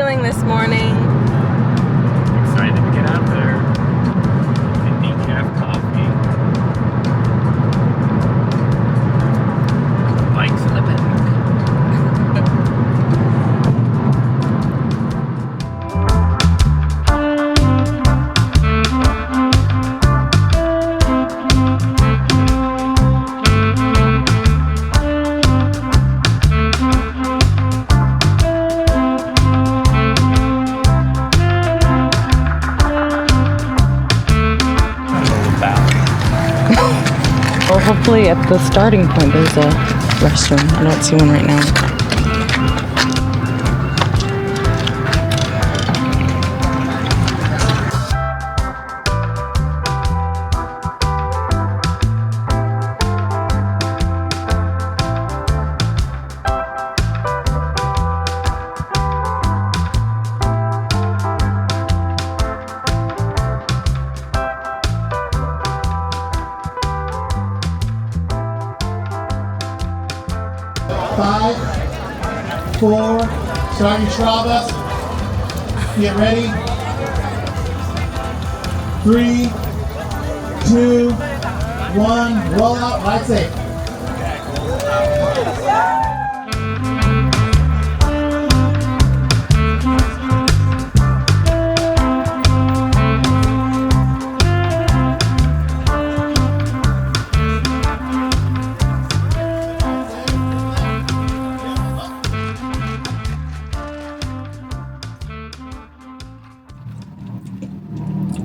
doing this morning? Excited to get out there. And decaf coffee. Bikes in the back. Well, hopefully at the starting point there's a restroom. I don't see one right now. 5, 4, start your Strava. Get ready. 3, 2, 1, roll out, ride safe.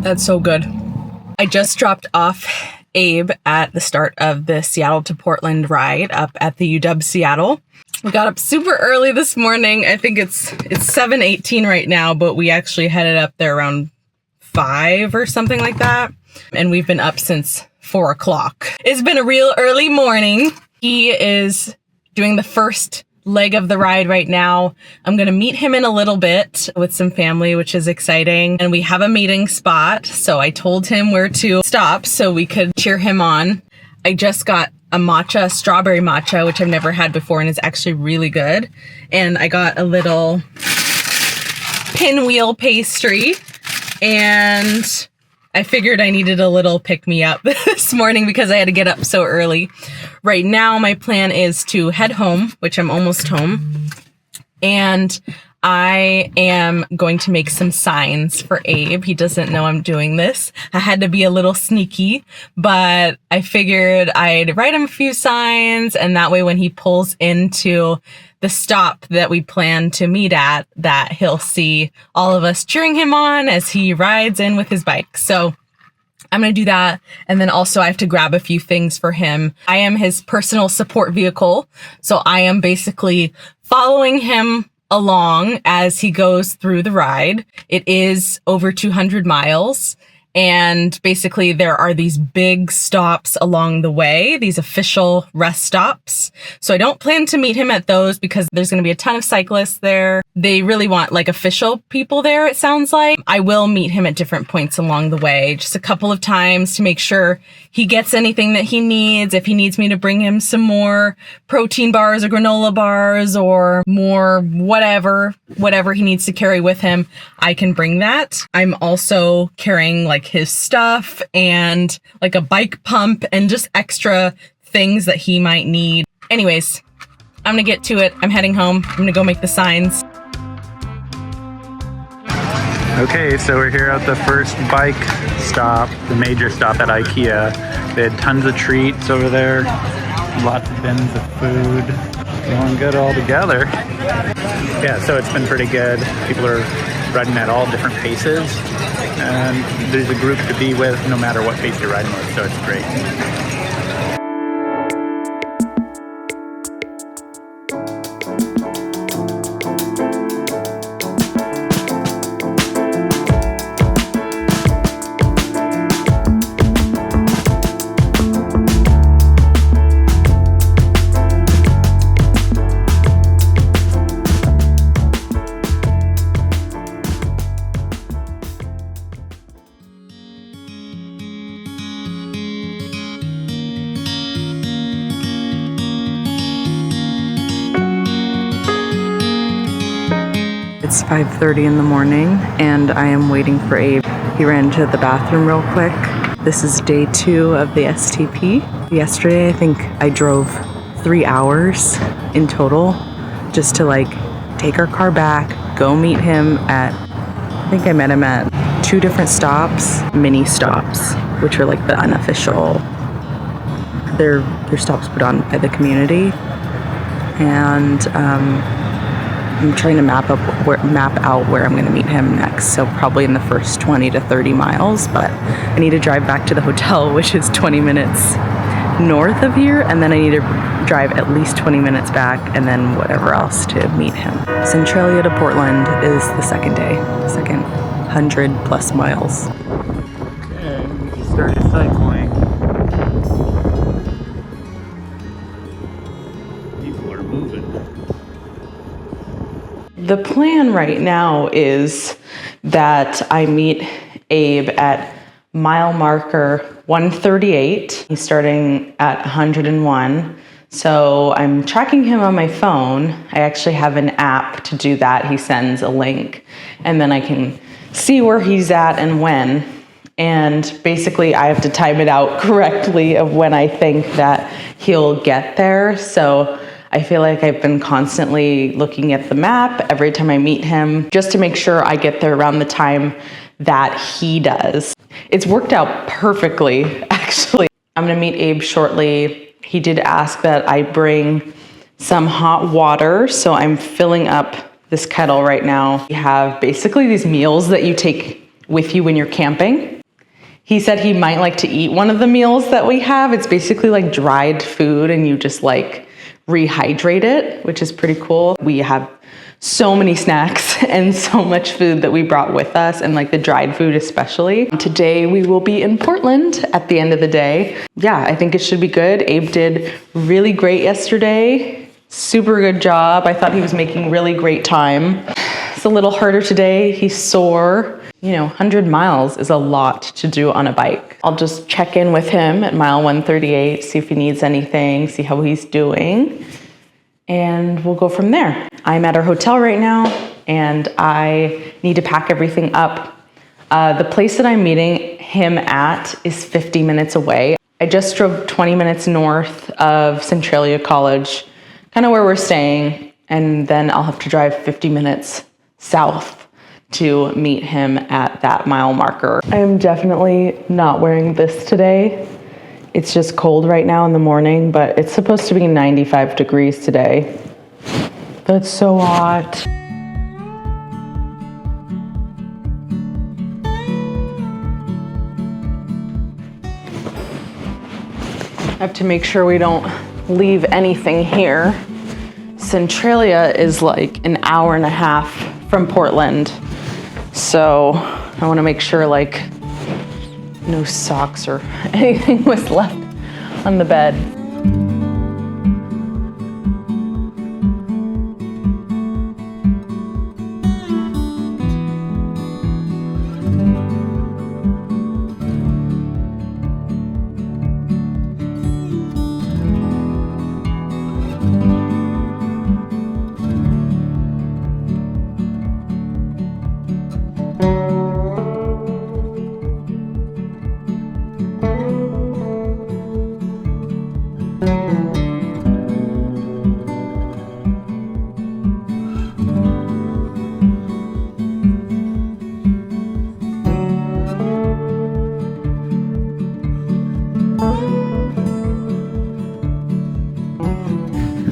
That's so good. I just dropped off Abe at the start of the Seattle to Portland ride up at the UW Seattle. We got up super early this morning. I think it's 7:18 right now, but we actually headed up there around 5 or something like that. And we've been up since 4 o'clock. It's been a real early morning. He is doing the first leg of the ride right now. I'm going to meet him in a little bit with some family, which is exciting. And we have a meeting spot. So I told him where to stop so we could cheer him on. I just got a strawberry matcha, which I've never had before and is actually really good. And I got a little pinwheel pastry, and I figured I needed a little pick-me-up this morning because I had to get up so early. Right now, my plan is to head home, which I'm almost home, and I am going to make some signs for Abe. He doesn't know I'm doing this. I had to be a little sneaky, but I figured I'd write him a few signs, and that way when he pulls into the stop that we plan to meet at, that he'll see all of us cheering him on as he rides in with his bike. So I'm going to do that. And then also I have to grab a few things for him. I am his personal support vehicle. So I am basically following him along as he goes through the ride. It is over 200 miles. And basically there are these big stops along the way, these official rest stops. So I don't plan to meet him at those because there's going to be a ton of cyclists there. They really want like official people there, it sounds like. I will meet him at different points along the way, just a couple of times to make sure he gets anything that he needs. If he needs me to bring him some more protein bars or granola bars or more whatever he needs to carry with him, I can bring that. I'm also carrying like his stuff and like a bike pump and just extra things that he might need. Anyways, I'm gonna get to it. I'm heading home. I'm gonna go make the signs. Okay, so we're here at the first bike stop, the major stop at IKEA. They had tons of treats over there, lots of bins of food, going good all together. Yeah, so it's been pretty good. People are riding at all different paces, and there's a group to be with no matter what pace you're riding with, so it's great. It's 5:30 in the morning and I am waiting for Abe. He ran to the bathroom real quick. This is day 2 of the STP. Yesterday, I think I drove 3 hours in total just to like take our car back, go meet him at, I think I met him at 2 different stops, mini stops, which are like the unofficial, they're stops put on by the community. And I'm trying to map out where I'm going to meet him next. So probably in the first 20 to 30 miles, but I need to drive back to the hotel, which is 20 minutes north of here. And then I need to drive at least 20 minutes back and then whatever else to meet him. Centralia to Portland is the second day, second 100+ miles. Okay, we just started cycling. People are moving. The plan right now is that I meet Abe at mile marker 138. He's starting at 101. So I'm tracking him on my phone. I actually have an app to do that. He sends a link and then I can see where he's at and when. And basically I have to time it out correctly of when I think that he'll get there. So I feel like I've been constantly looking at the map every time I meet him just to make sure I get there around the time that he does. It's worked out perfectly, actually. I'm gonna meet Abe shortly. He did ask that I bring some hot water, so I'm filling up this kettle right now. We have basically these meals that you take with you when you're camping. He said he might like to eat one of the meals that we have. It's basically like dried food and you just like rehydrate it, which is pretty cool. We have so many snacks and so much food that we brought with us, and like the dried food especially. Today we will be in Portland at the end of the day. Yeah, I think it should be good. Abe did really great yesterday. Super good job. I thought he was making really great time. It's a little harder today. He's sore. You know, 100 miles is a lot to do on a bike. I'll just check in with him at mile 138, see if he needs anything, see how he's doing, and we'll go from there. I'm at our hotel right now, and I need to pack everything up. The place that I'm meeting him at is 50 minutes away. I just drove 20 minutes north of Centralia College, kind of where we're staying, and then I'll have to drive 50 minutes south to meet him at that mile marker. I am definitely not wearing this today. It's just cold right now in the morning, but it's supposed to be 95 degrees today. That's so hot. I have to make sure we don't leave anything here. Centralia is like an hour and a half from Portland. So I want to make sure like no socks or anything was left on the bed.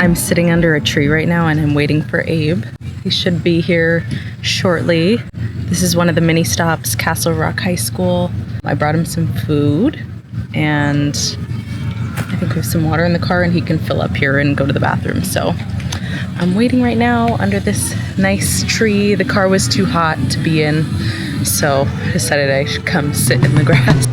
I'm sitting under a tree right now and I'm waiting for Abe. He should be here shortly. This is one of the mini stops, Castle Rock High School. I brought him some food and I think we have some water in the car and he can fill up here and go to the bathroom. So I'm waiting right now under this nice tree. The car was too hot to be in, so I decided I should come sit in the grass.